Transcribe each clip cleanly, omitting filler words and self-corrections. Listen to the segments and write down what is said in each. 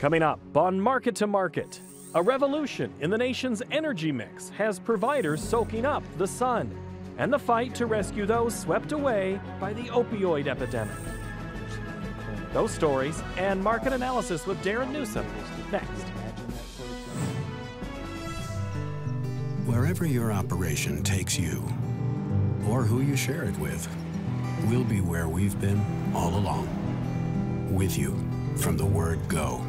Coming up on Market to Market, a revolution in the nation's energy mix has providers soaking up the sun, and the fight to rescue those swept away by the opioid epidemic. Those stories and market analysis with Darin Newsom next. Wherever your operation takes you, or who you share it with, we'll be where we've been all along. With you from the word go.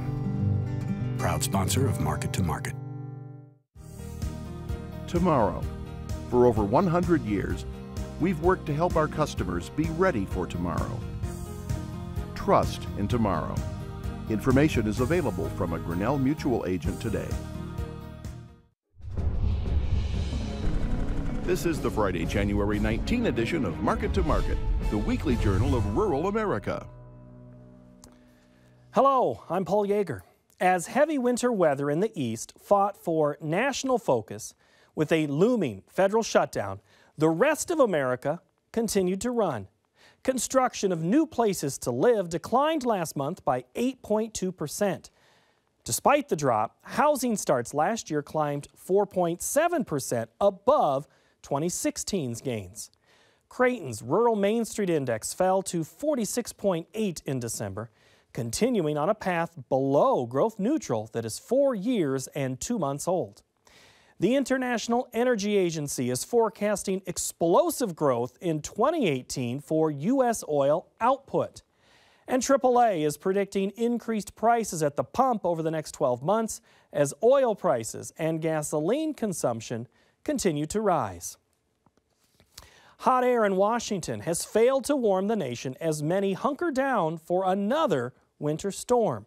Proud sponsor of Market to Market. Tomorrow. For over 100 years, we've worked to help our customers be ready for tomorrow. Trust in tomorrow. Information is available from a Grinnell Mutual agent today. This is the Friday, January 19 edition of Market to Market, the weekly journal of rural America. Hello, I'm Paul Yeager. As heavy winter weather in the east fought for national focus with a looming federal shutdown, the rest of America continued to run. Construction of new places to live declined last month by 8.2%. Despite the drop, housing starts last year climbed 4.7% above 2016's gains. Creighton's Rural Main Street Index fell to 46.8 in December, continuing on a path below growth neutral that is 4 years and 2 months old. The International Energy Agency is forecasting explosive growth in 2018 for U.S. oil output. And AAA is predicting increased prices at the pump over the next 12 months as oil prices and gasoline consumption continue to rise. Hot air in Washington has failed to warm the nation as many hunker down for another winter storm.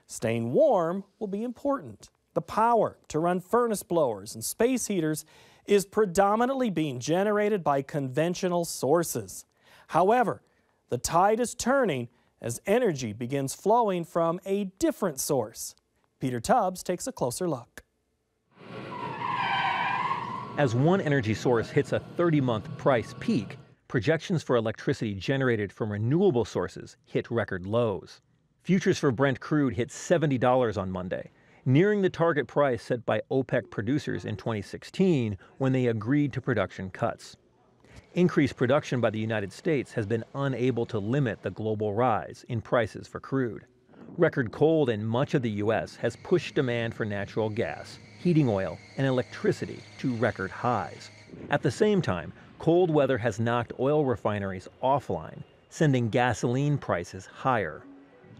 Staying warm will be important. The power to run furnace blowers and space heaters is predominantly being generated by conventional sources. However, the tide is turning as energy begins flowing from a different source. Peter Tubbs takes a closer look. As one energy source hits a 30-month price peak, projections for electricity generated from renewable sources hit record lows. Futures for Brent crude hit $70 on Monday, nearing the target price set by OPEC producers in 2016 when they agreed to production cuts. Increased production by the United States has been unable to limit the global rise in prices for crude. Record cold in much of the U.S. has pushed demand for natural gas, heating oil, and electricity to record highs. At the same time, cold weather has knocked oil refineries offline, sending gasoline prices higher.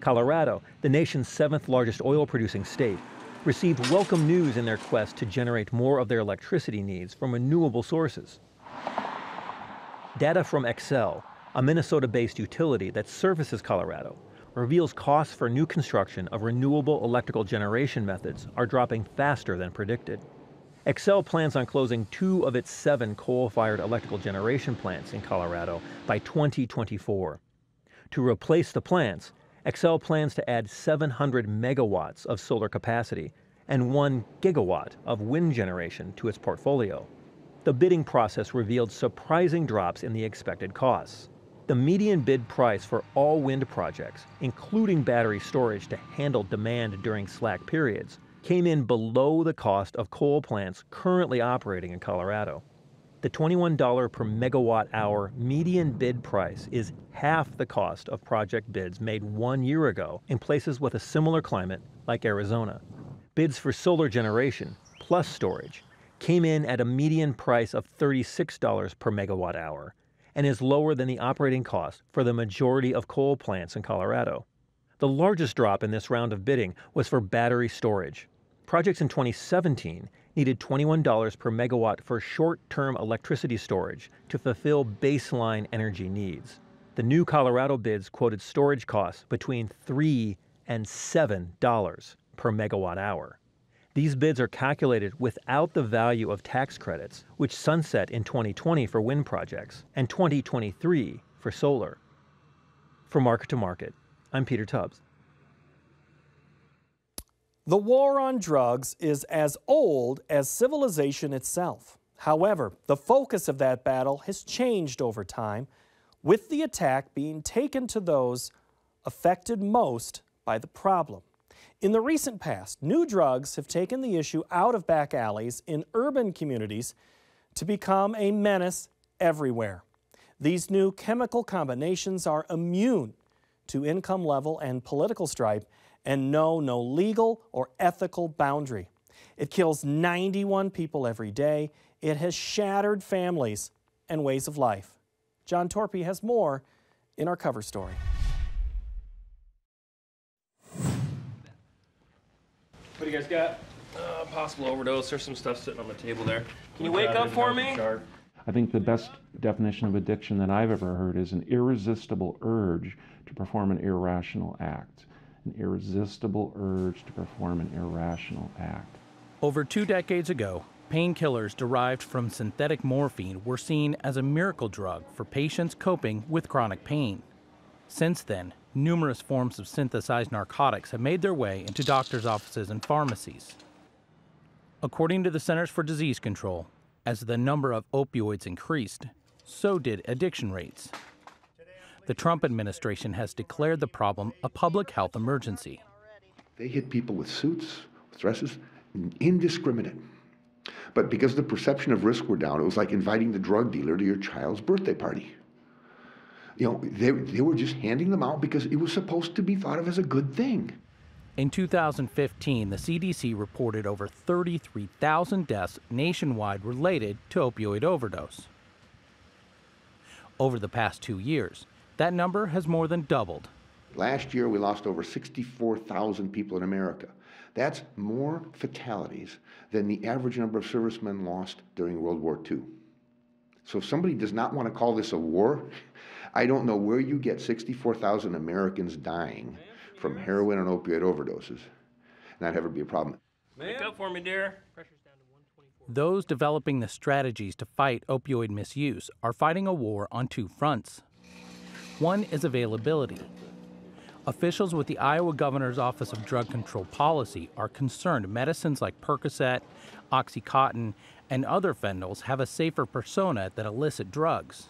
Colorado, the nation's 7th largest oil-producing state, received welcome news in their quest to generate more of their electricity needs from renewable sources. Data from Xcel, a Minnesota-based utility that services Colorado, reveals costs for new construction of renewable electrical generation methods are dropping faster than predicted. Xcel plans on closing 2 of its 7 coal-fired electrical generation plants in Colorado by 2024. To replace the plants, Xcel plans to add 700 megawatts of solar capacity and 1 gigawatt of wind generation to its portfolio. The bidding process revealed surprising drops in the expected costs. The median bid price for all wind projects, including battery storage to handle demand during slack periods, came in below the cost of coal plants currently operating in Colorado. The $21 per megawatt hour median bid price is half the cost of project bids made 1 year ago in places with a similar climate like Arizona. Bids for solar generation plus storage came in at a median price of $36 per megawatt hour and is lower than the operating cost for the majority of coal plants in Colorado. The largest drop in this round of bidding was for battery storage. Projects in 2017 needed $21 per megawatt for short-term electricity storage to fulfill baseline energy needs. The new Colorado bids quoted storage costs between $3 and $7 per megawatt hour. These bids are calculated without the value of tax credits, which sunset in 2020 for wind projects and 2023 for solar. For Market to Market, I'm Peter Tubbs. The war on drugs is as old as civilization itself. However, the focus of that battle has changed over time, with the attack being taken to those affected most by the problem. In the recent past, new drugs have taken the issue out of back alleys in urban communities to become a menace everywhere. These new chemical combinations are immune to income level and political stripe and know no legal or ethical boundary. It kills 91 people every day. It has shattered families and ways of life. John Torpy has more in our cover story. What do you guys got? Possible overdose. There's some stuff sitting on the table there. Can you wake up for me? I think the best definition of addiction that I've ever heard is an irresistible urge to perform an irrational act. An irresistible urge to perform an irrational act. Over 2 decades ago, painkillers derived from synthetic morphine were seen as a miracle drug for patients coping with chronic pain. Since then, numerous forms of synthesized narcotics have made their way into doctors' offices and pharmacies. According to the Centers for Disease Control, as the number of opioids increased, so did addiction rates. The Trump administration has declared the problem a public health emergency. They hit people with suits, with dresses, indiscriminate. But because the perception of risk were down, it was like inviting the drug dealer to your child's birthday party. You know, they were just handing them out because it was supposed to be thought of as a good thing. In 2015, the CDC reported over 33,000 deaths nationwide related to opioid overdose. Over the past 2 years, that number has more than doubled. Last year, we lost over 64,000 people in America. That's more fatalities than the average number of servicemen lost during World War II. So if somebody does not want to call this a war, I don't know where you get 64,000 Americans dying from heroin and opioid overdoses. And that'd ever be a problem. Wake up for me, dear. Those developing the strategies to fight opioid misuse are fighting a war on 2 fronts. One is availability. Officials with the Iowa Governor's Office of Drug Control Policy are concerned medicines like Percocet, Oxycontin, and other fentanyls have a safer persona than illicit drugs.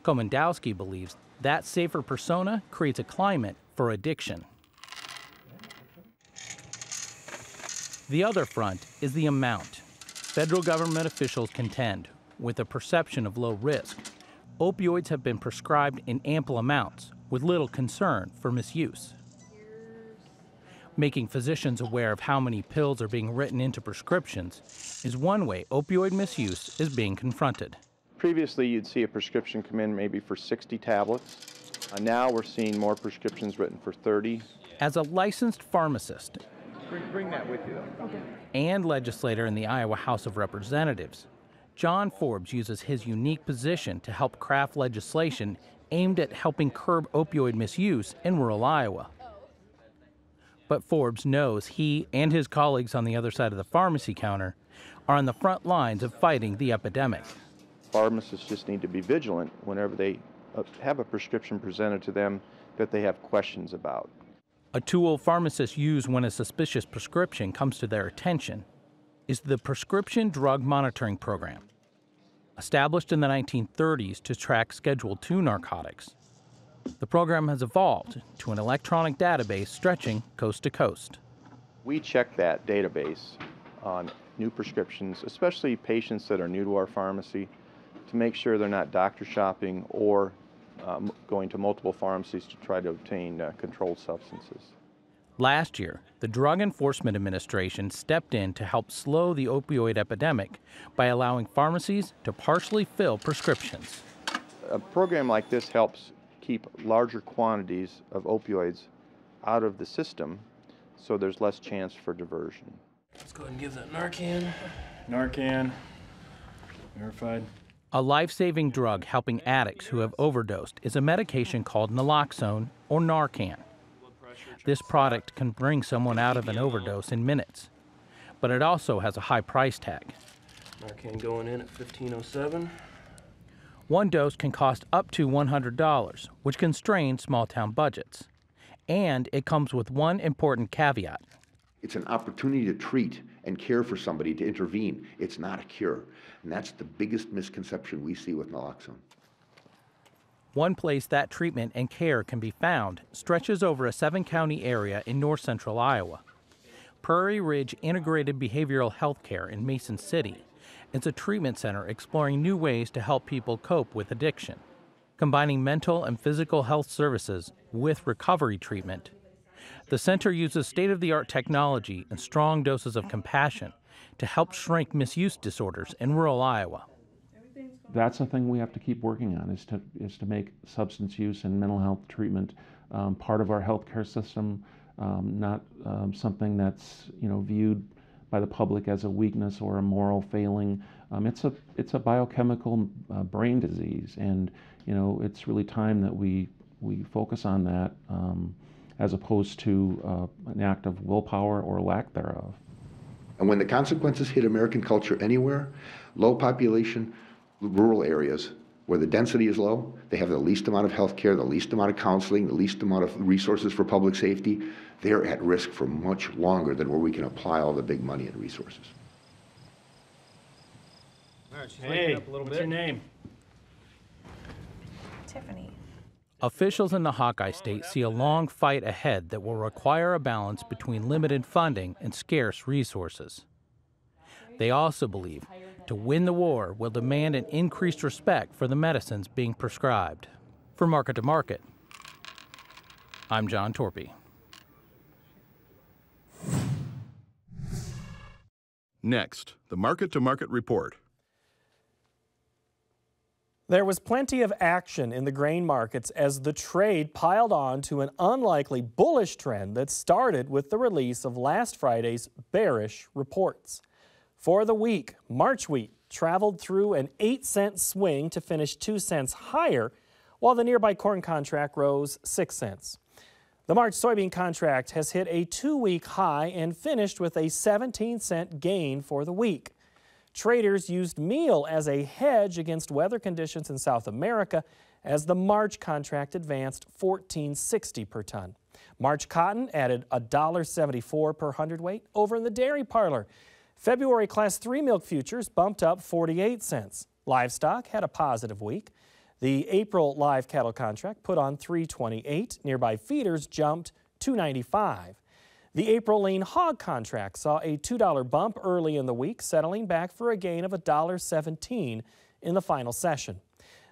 Komendowski believes that safer persona creates a climate for addiction. The other front is the amount. Federal government officials contend, with a perception of low risk, opioids have been prescribed in ample amounts with little concern for misuse. Making physicians aware of how many pills are being written into prescriptions is one way opioid misuse is being confronted. Previously, you'd see a prescription come in maybe for 60 tablets. Now we're seeing more prescriptions written for 30. As a licensed pharmacist Bring that with you, though. Okay. And legislator in the Iowa House of Representatives, John Forbes uses his unique position to help craft legislation aimed at helping curb opioid misuse in rural Iowa. But Forbes knows he and his colleagues on the other side of the pharmacy counter are on the front lines of fighting the epidemic. Pharmacists just need to be vigilant whenever they have a prescription presented to them that they have questions about. A tool pharmacists use when a suspicious prescription comes to their attention is the Prescription Drug Monitoring Program. Established in the 1930s to track Schedule II narcotics, the program has evolved to an electronic database stretching coast to coast. We check that database on new prescriptions, especially patients that are new to our pharmacy, to make sure they're not doctor shopping or going to multiple pharmacies to try to obtain controlled substances. Last year, the Drug Enforcement Administration stepped in to help slow the opioid epidemic by allowing pharmacies to partially fill prescriptions. A program like this helps keep larger quantities of opioids out of the system, so there's less chance for diversion. Let's go ahead and give that Narcan. Narcan. Verified. A life-saving drug helping addicts who have overdosed is a medication called naloxone or Narcan. This product can bring someone out of an overdose in minutes, but it also has a high price tag. Narcan going in at $15.07. One dose can cost up to $100, which can strain small-town budgets. And it comes with one important caveat. It's an opportunity to treat and care for somebody, to intervene. It's not a cure. And that's the biggest misconception we see with naloxone. One place that treatment and care can be found stretches over a 7-county area in north central Iowa. Prairie Ridge Integrated Behavioral Health Care in Mason City. It's a treatment center exploring new ways to help people cope with addiction, combining mental and physical health services with recovery treatment. The center uses state-of-the-art technology and strong doses of compassion to help shrink misuse disorders in rural Iowa. That's a thing we have to keep working on, is to make substance use and mental health treatment part of our healthcare system, not something that's viewed by the public as a weakness or a moral failing. It's a biochemical brain disease, and it's really time that we focus on that as opposed to an act of willpower or lack thereof. And when the consequences hit American culture anywhere, low population, rural areas where the density is low, they have the least amount of health care, the least amount of counseling, the least amount of resources for public safety. They're at risk for much longer than where we can apply all the big money and resources. All right, hey, what's your name? Tiffany. Officials in the Hawkeye State see a long fight ahead that will require a balance between limited funding and scarce resources. They also believe to win the war will demand an increased respect for the medicines being prescribed. For Market to Market, I'm John Torpy. Next, the Market to Market Report. There was plenty of action in the grain markets as the trade piled on to an unlikely bullish trend that started with the release of last Friday's bearish reports. For the week, March wheat traveled through an 8-cent swing to finish 2 cents higher, while the nearby corn contract rose 6 cents. The March soybean contract has hit a 2-week high and finished with a 17-cent gain for the week. Traders used meal as a hedge against weather conditions in South America as the March contract advanced $14.60 per ton. March cotton added $1.74 per hundredweight over in the dairy parlor. February Class 3 milk futures bumped up 48 cents. Livestock had a positive week. The April live cattle contract put on $3.28. Nearby feeders jumped $2.95. The April lean hog contract saw a $2 bump early in the week, settling back for a gain of $1.17 in the final session.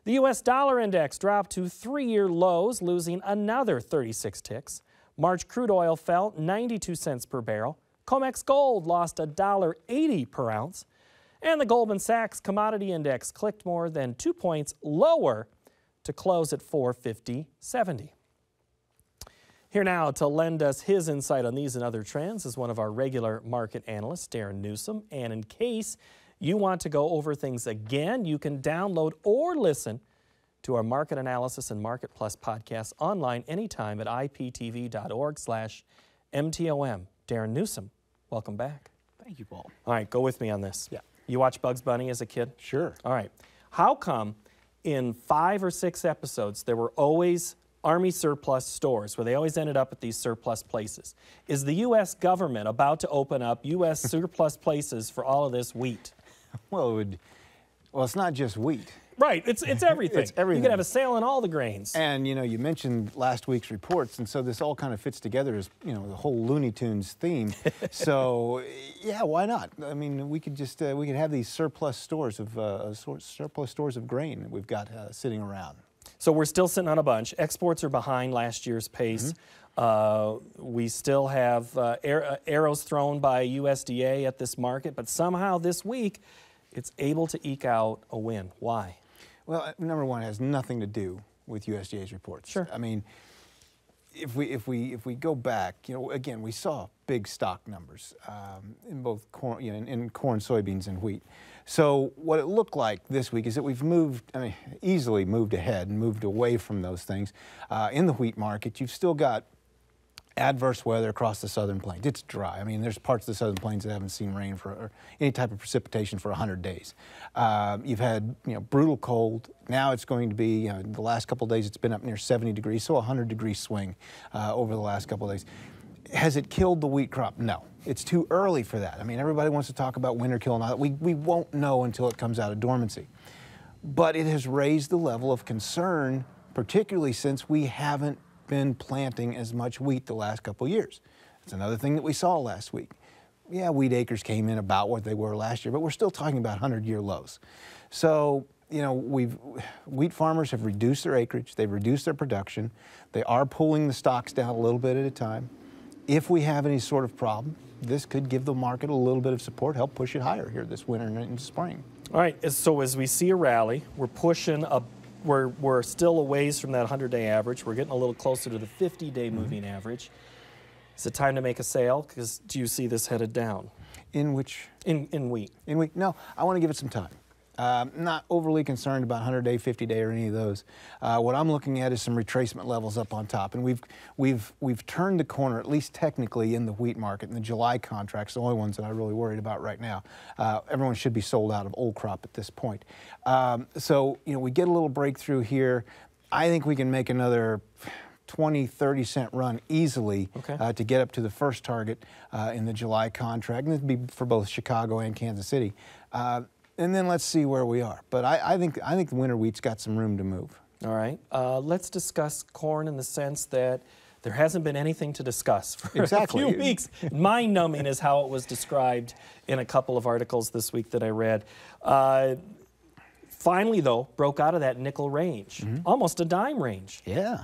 The U.S. dollar index dropped to 3-year lows, losing another 36 ticks. March crude oil fell 92 cents per barrel. COMEX gold lost $1.80 per ounce. And the Goldman Sachs commodity index clicked more than 2 points lower to close at 450.70. Here now to lend us his insight on these and other trends is one of our regular market analysts, Darin Newsom. And in case you want to go over things again, you can download or listen to our Market Analysis and Market Plus podcasts online anytime at iptv.org/MTOM. Darin Newsom, welcome back. Thank you, Paul. All right, go with me on this. Yeah. You watch Bugs Bunny as a kid? Sure. All right. How come in 5 or 6 episodes there were always Army surplus stores where they always ended up at these surplus places? Is the U.S. government about to open up U.S. surplus places for all of this wheat? Well, it's not just wheat. Right, it's everything. It's everything. You could have a sale on all the grains. And, you mentioned last week's reports, and so this all kind of fits together as, the whole Looney Tunes theme. So, yeah, why not? I mean, we could just, we could have these surplus stores of grain that we've got sitting around. So we're still sitting on a bunch. Exports are behind last year's pace. We still have arrows thrown by USDA at this market, but somehow this week it's able to eke out a win. Why? Well, number one, it has nothing to do with USDA's reports. Sure. I mean, if we go back, again, we saw big stock numbers in both corn, in corn, soybeans, and wheat. So what it looked like this week is that we've easily moved ahead and moved away from those things. In the wheat market, you've still got adverse weather across the southern plains. It's dry. I mean, there's parts of the southern plains that haven't seen rain or any type of precipitation for 100 days. You've had, brutal cold. Now it's going to be, the last couple of days it's been up near 70 degrees, so a 100-degree swing over the last couple of days. Has it killed the wheat crop? No. It's too early for that. I mean, everybody wants to talk about winter kill and all that. We won't know until it comes out of dormancy. But it has raised the level of concern particularly since we haven't been planting as much wheat the last couple of years. That's another thing that we saw last week. Yeah, wheat acres came in about what they were last year, but we're still talking about 100-year lows. So, you know, wheat farmers have reduced their acreage, they've reduced their production, they are pulling the stocks down a little bit at a time. If we have any sort of problem, this could give the market a little bit of support, help push it higher here this winter and into spring. All right, so as we see a rally, we're pushing up, we're still a ways from that 100-day average. We're getting a little closer to the 50-day moving average. Is it time to make a sale? Because do you see this headed down? In which? In wheat. In wheat? No, I want to give it some time. Not overly concerned about 100-day, 50-day, or any of those. What I'm looking at is some retracement levels up on top, and we've turned the corner, at least technically, in the wheat market. And the July contracts, the only ones that I'm really worried about right now. Everyone should be sold out of old crop at this point. So, you know, we get a little breakthrough here. I think we can make another 20, 30 cent run easily to get up to the first target in the July contract, and this would be for both Chicago and Kansas City. And then let's see where we are. But I think the winter wheat's got some room to move. All right. Let's discuss corn in the sense that there hasn't been anything to discuss for a few weeks. Mind-numbing is how it was described in a couple of articles this week that I read. Finally, though, broke out of that nickel range, almost a dime range. Yeah.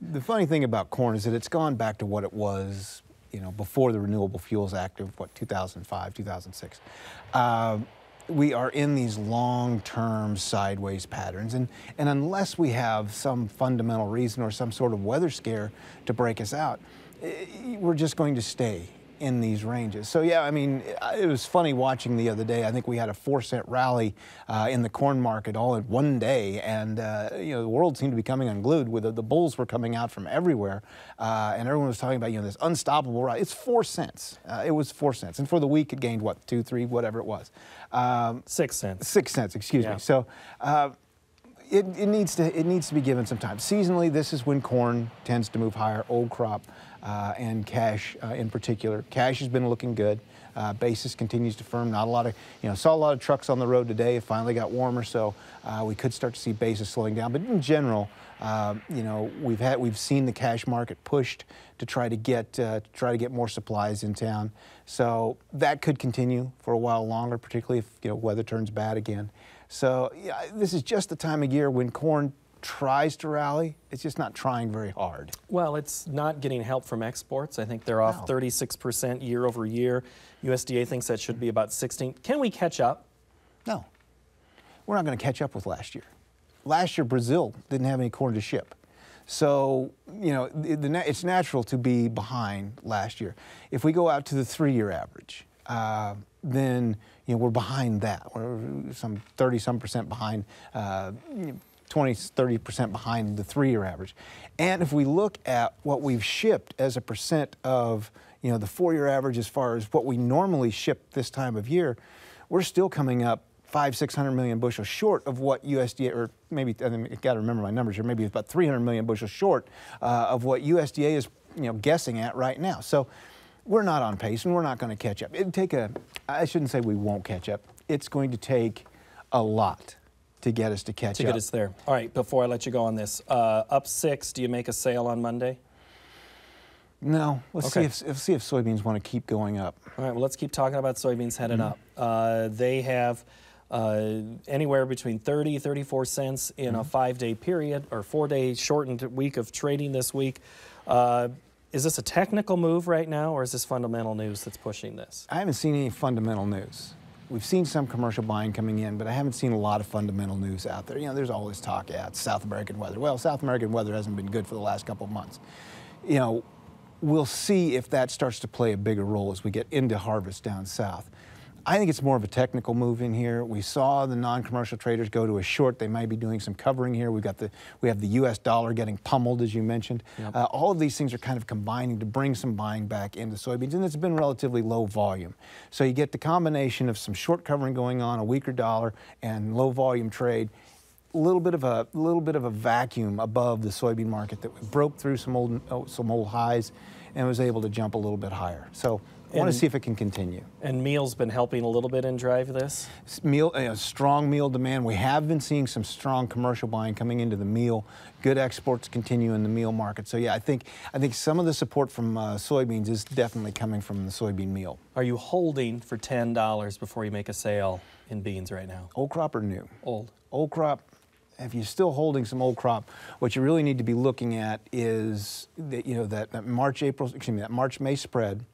The funny thing about corn is that it's gone back to what it was, you know, before the Renewable Fuels Act of, what, 2005, 2006. We are in these long-term sideways patterns, and unless we have some fundamental reason or some sort of weather scare to break us out, we're just going to stay in these ranges. So yeah, I mean, it was funny watching the other day. I think we had a 4-cent rally in the corn market all in one day, and you know, the world seemed to be coming unglued. With the bulls were coming out from everywhere, and everyone was talking about, you know, this unstoppable rise. It's 4 cents. It was 4 cents, and for the week it gained what, 2, 3, whatever it was. 6 cents. 6 cents, excuse me. So. It needs to be given some time. Seasonally, this is when corn tends to move higher, old crop, and cash in particular. Cash has been looking good. Basis continues to firm. Not a lot of, you know, saw a lot of trucks on the road today. It finally got warmer, so we could start to see basis slowing down. But in general, you know, we've seen the cash market pushed to try to get more supplies in town. So that could continue for a while longer, particularly if, you know, weather turns bad again. So yeah, this is just the time of year when corn tries to rally. It's just not trying very hard. Well, it's not getting help from exports. I think they're off 36% year over year. USDA thinks that should be about 16. Can we catch up? No. We're not going to catch up with last year. Last year, Brazil didn't have any corn to ship. So, you know, it's natural to be behind last year. If we go out to the 3-year average, then, you know, we're behind that. We're some 30-some% behind, 20-30% behind the 3-year average. And if we look at what we've shipped as a percent of, you know, the 4-year average as far as what we normally ship this time of year, we're still coming up 500-600 million bushels short of what USDA, or maybe, I got to remember my numbers here, maybe it's about 300 million bushels short of what USDA is, you know, guessing at right now. So we're not on pace, and we're not going to catch up. It'd take I shouldn't say we won't catch up. It's going to take a lot to get us to catch up. To get us there. All right, before I let you go on this, up 6, do you make a sale on Monday? No. Let's see if soybeans want to keep going up. All right, well, let's keep talking about soybeans heading up. They have anywhere between 30, 34 cents in a 5-day period, or 4-day shortened week of trading this week. Is this a technical move right now, or is this fundamental news that's pushing this? I haven't seen any fundamental news. We've seen some commercial buying coming in, but I haven't seen a lot of fundamental news out there. You know, there's always talk, it's South American weather. Well, South American weather hasn't been good for the last couple of months. You know, we'll see if that starts to play a bigger role as we get into harvest down south. I think it's more of a technical move in here. We saw the non-commercial traders go to a short. They might be doing some covering here. We have the U.S. dollar getting pummeled, as you mentioned. Yep. All of these things are kind of combining to bring some buying back into soybeans, and it's been relatively low volume. So you get the combination of some short covering going on, a weaker dollar, and low volume trade. A little bit of a vacuum above the soybean market that broke through some old highs and was able to jump a little bit higher. So I want to see if it can continue. And meal's been helping a little bit in drive this? Strong meal demand. We have been seeing some strong commercial buying coming into the meal. Good exports continue in the meal market. So yeah, I think some of the support from soybeans is definitely coming from the soybean meal. Are you holding for $10 before you make a sale in beans right now? Old crop or new? Old. Old crop. If you're still holding some old crop, what you really need to be looking at is that, that March-May spread.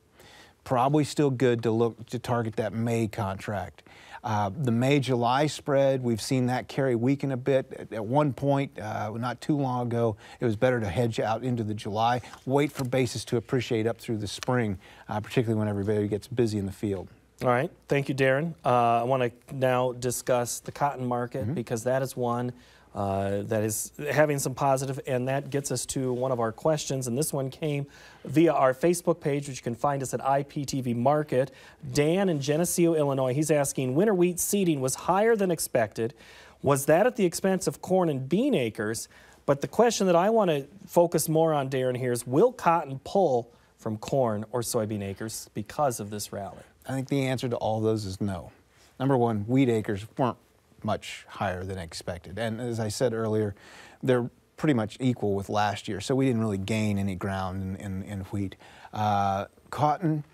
Probably still good to target that May contract. The May-July spread, we've seen that carry weaken a bit. At one point, not too long ago, it was better to hedge out into the July, wait for basis to appreciate up through the spring, particularly when everybody gets busy in the field. All right, thank you, Darin. I want to now discuss the cotton market because that is one that is having some positive, and that gets us to one of our questions, and this one came via our Facebook page, which you can find us at IPTV Market. Dan in Geneseo, Illinois, he's asking, winter wheat seeding was higher than expected. Was that at the expense of corn and bean acres? But the question that I want to focus more on, Darin, here is, will cotton pull from corn or soybean acres because of this rally? I think the answer to all those is no. Number one, wheat acres weren't much higher than expected. And as I said earlier, they're pretty much equal with last year, so we didn't really gain any ground in wheat. Cotton,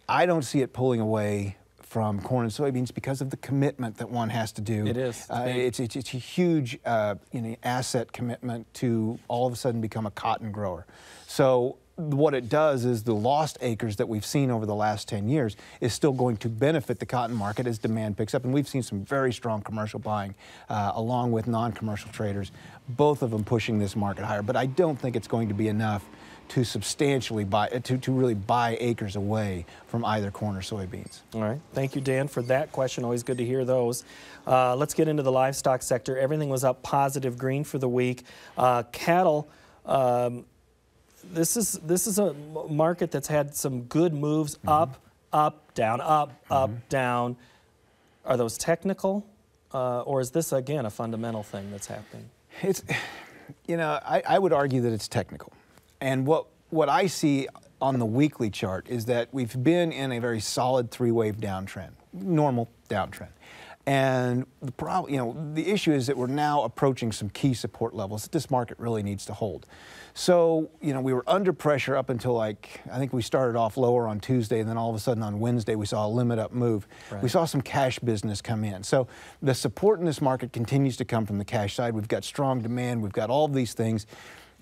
I don't see it pulling away from corn and soybeans because of the commitment that one has to do. It is. It's a huge asset commitment to all of a sudden become a cotton grower. So what it does is the lost acres that we've seen over the last 10 years is still going to benefit the cotton market as demand picks up. And we've seen some very strong commercial buying along with non-commercial traders, both of them pushing this market higher. But I don't think it's going to be enough to substantially buy, to really buy acres away from either corn or soybeans. All right. Thank you, Dan, for that question. Always good to hear those. Let's get into the livestock sector. Everything was up positive green for the week. Cattle, this is a market that's had some good moves, up, down, up, down. Are those technical, or is this, again, a fundamental thing that's happening? It's, I would argue that it's technical. And what I see on the weekly chart is that we've been in a very solid three-wave downtrend, normal downtrend. And the problem, the issue is that we're now approaching some key support levels that this market really needs to hold. So, we were under pressure up until I think we started off lower on Tuesday, and then all of a sudden on Wednesday we saw a limit up move. Right. We saw some cash business come in. So the support in this market continues to come from the cash side. We've got strong demand, we've got all of these things.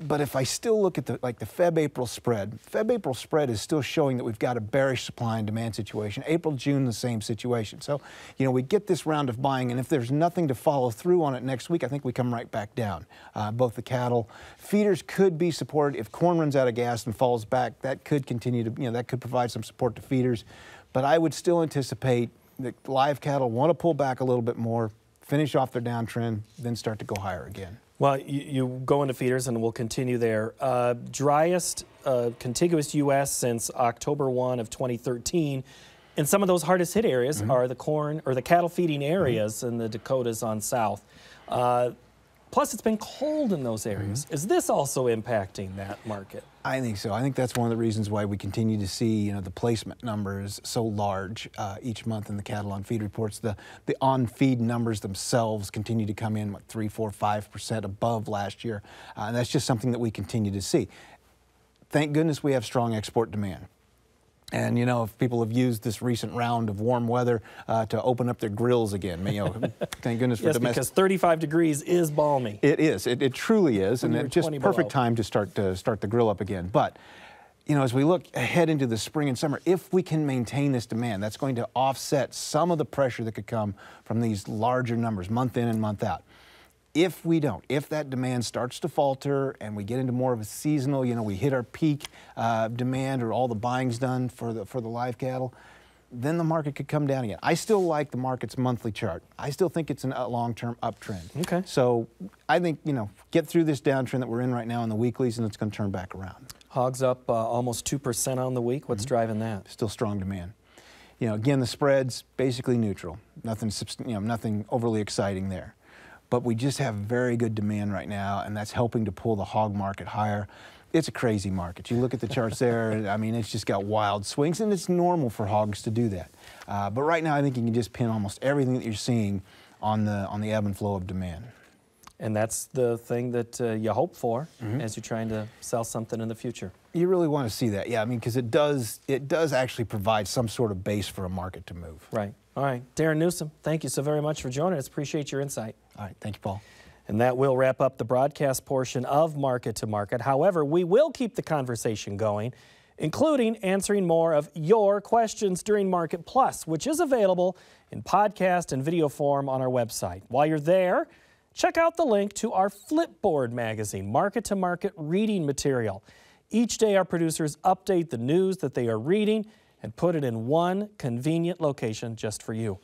But if I still look at the Feb-April spread is still showing that we've got a bearish supply and demand situation. April-June, the same situation. So, we get this round of buying, and if there's nothing to follow through on it next week, I think we come right back down. Both the cattle, feeders could be supported. If corn runs out of gas and falls back, that could continue to, that could provide some support to feeders. But I would still anticipate that live cattle want to pull back a little bit more, finish off their downtrend, then start to go higher again. Well, you go into feeders, and we'll continue there. Driest contiguous U.S. since October 1 of 2013. And some of those hardest hit areas are the corn or the cattle feeding areas in the Dakotas on south. Plus, it's been cold in those areas. Is this also impacting that market? I think so. I think that's one of the reasons why we continue to see, the placement numbers so large each month in the cattle on feed reports. The on-feed numbers themselves continue to come in, 3, 4, 5% above last year. And that's just something that we continue to see. Thank goodness we have strong export demand. And, if people have used this recent round of warm weather to open up their grills again, thank goodness for yes, domestic. Because 35 degrees is balmy. It is. It truly is. And it's just perfect time to start the grill up again. But, as we look ahead into the spring and summer, if we can maintain this demand, that's going to offset some of the pressure that could come from these larger numbers, month in and month out. If we don't, if that demand starts to falter and we get into more of a seasonal, we hit our peak demand or all the buying's done for the live cattle, then the market could come down again. I still like the market's monthly chart. I still think it's a long-term uptrend. Okay. So I think, get through this downtrend that we're in right now in the weeklies, and it's going to turn back around. Hogs up almost 2% on the week. What's driving that? Still strong demand. Again, the spread's basically neutral. Nothing, nothing overly exciting there. But we just have very good demand right now, and that's helping to pull the hog market higher. It's a crazy market. You look at the charts there, and I mean, it's just got wild swings, and it's normal for hogs to do that. But right now, I think you can just pin almost everything that you're seeing on the ebb and flow of demand. And that's the thing that you hope for as you're trying to sell something in the future. You really want to see that, yeah. I mean, because it does actually provide some sort of base for a market to move. Right. All right. Darin Newsom, thank you so very much for joining us. Appreciate your insight. All right. Thank you, Paul. And that will wrap up the broadcast portion of Market to Market. However, we will keep the conversation going, including answering more of your questions during Market Plus, which is available in podcast and video form on our website. While you're there, check out the link to our Flipboard magazine, Market to Market reading material. Each day, our producers update the news that they are reading and put it in one convenient location just for you.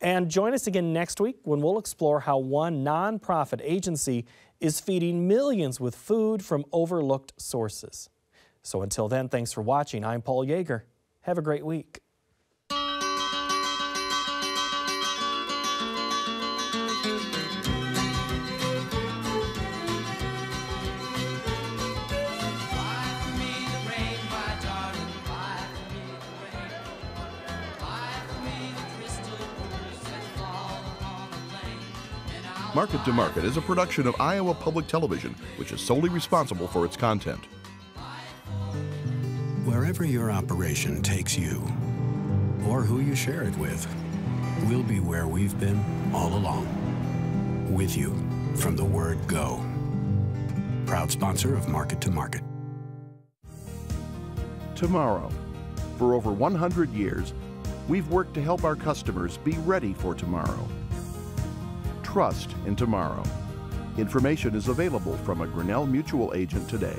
And join us again next week when we'll explore how one nonprofit agency is feeding millions with food from overlooked sources. So until then, thanks for watching. I'm Paul Yeager. Have a great week. Market to Market is a production of Iowa Public Television, which is solely responsible for its content. Wherever your operation takes you, or who you share it with, we'll be where we've been all along. With you from the word go. Proud sponsor of Market to Market. Tomorrow. For over 100 years, we've worked to help our customers be ready for tomorrow. Trust in tomorrow. Information is available from a Grinnell Mutual agent today.